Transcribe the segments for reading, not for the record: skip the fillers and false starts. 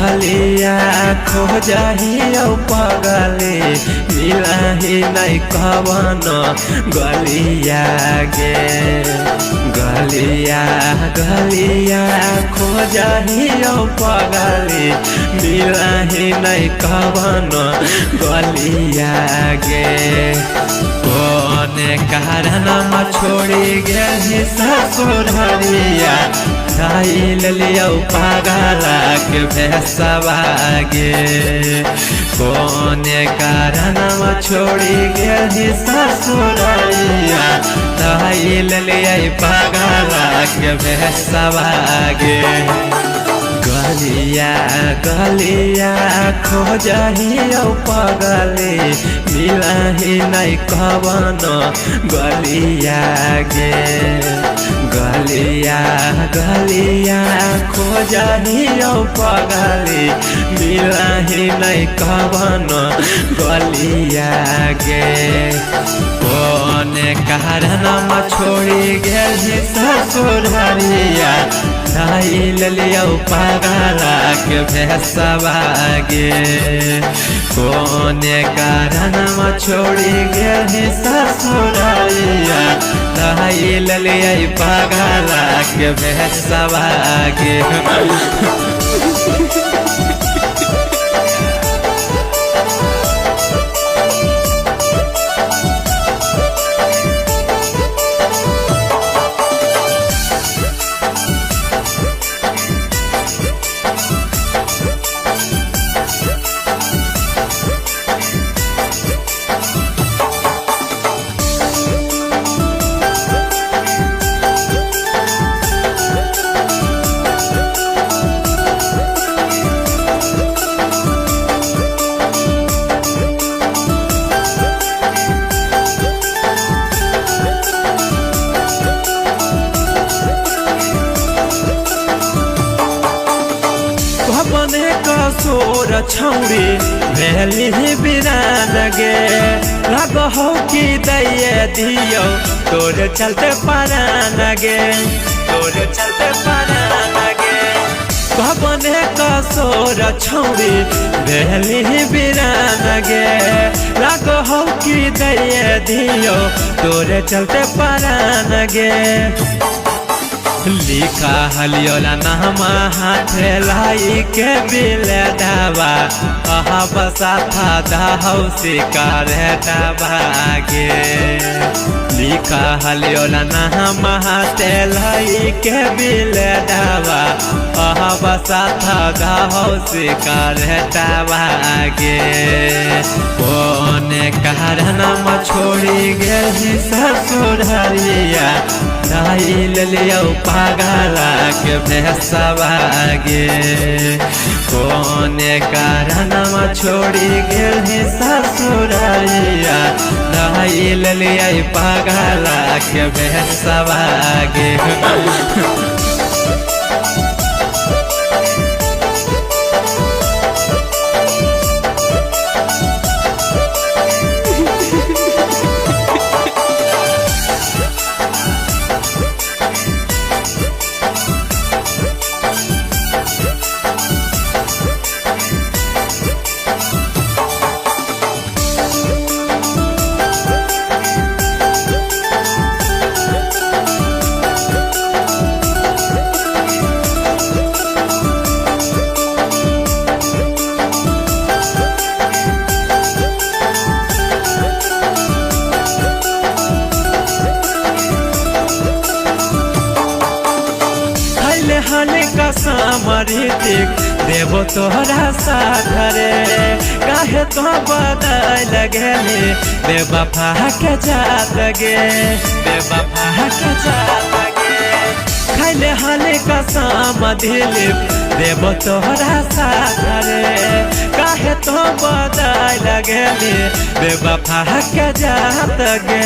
गलिया खोजहियो पगले मिलही नहीं कवन गलिया गे गलिया गलिया खोजहियो पगले मिलही नहीं कवन गलिया गे कौन कारण छोड़ी गए ससुररिया खाइल लियो पागला के भैंसवा गे कौन कारण छोड़ी गए ससुररिया खाइल लियो पागला के भैंसवा गे गलिया गलिया खोजहियो पगले मिलही नहीं कवन गलिया गे गलिया गलिया खोजहियो पगले मिलही नहीं कवन गलिया गे कौन कारण छोड़ी गए ससुररिया खाइल लियो पागला के भैंसवा गे कौन कारण छोड़ी गए ससुररिया खाइल लियो पागला के भैंसवा गे अपने कसोर छौड़ी भेली बिरान गे लग हो कि दैये दियो तोर चलते परान गे तोर चलते परान गे अपने कसोर छौड़ी भेली बिरान गे लग हो कि दैये दियो तोर चलते परान गे लिखा हलियोला नाम हाथ लाई के बिल दावा अहा बसा था दाहौ शिकार दावा गे लिखा हलियोला नाम हाथ लाई के बिल दावा अहा बसा था दाहौ शिकार दावा गे कौन कारण छोड़ी गए ससुररिया खाइल लियो पागला के भैंसवा गे कौन कारण छोड़ी गए ससुररिया खाइल लियो पागला के भैंसवा गे हने का सामरितिक देवो तोहरा साथ रे काहे तो बदल लगेले बेवफा के जात गे बेवफा के जात गे खाइले हने का साम दिलिप देवो तोहरा साथ रे काहे तो बदल लगेले बेवफा के जात गे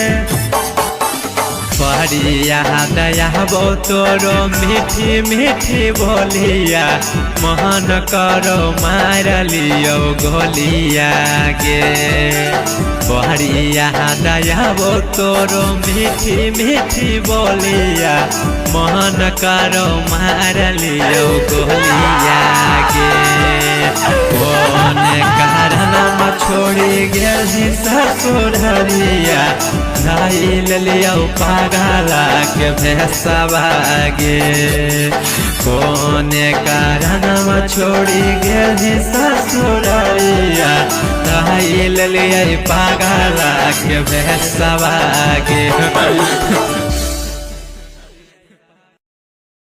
परिया दया बो तोरो मीठी मीठी बोलिया मोहन करो मार लियो गोलिया गे परिया दया बो तोरो मीठी मीठी बोलिया मोहन करो मार लियो गोलिया गे। कौन कारण छोड़ी गेली ससुररिया धाई लिया पागला के भेसवा गे कौन कारण छोड़ी गेली ससुररिया धाई लिया पागला के भेसवा गे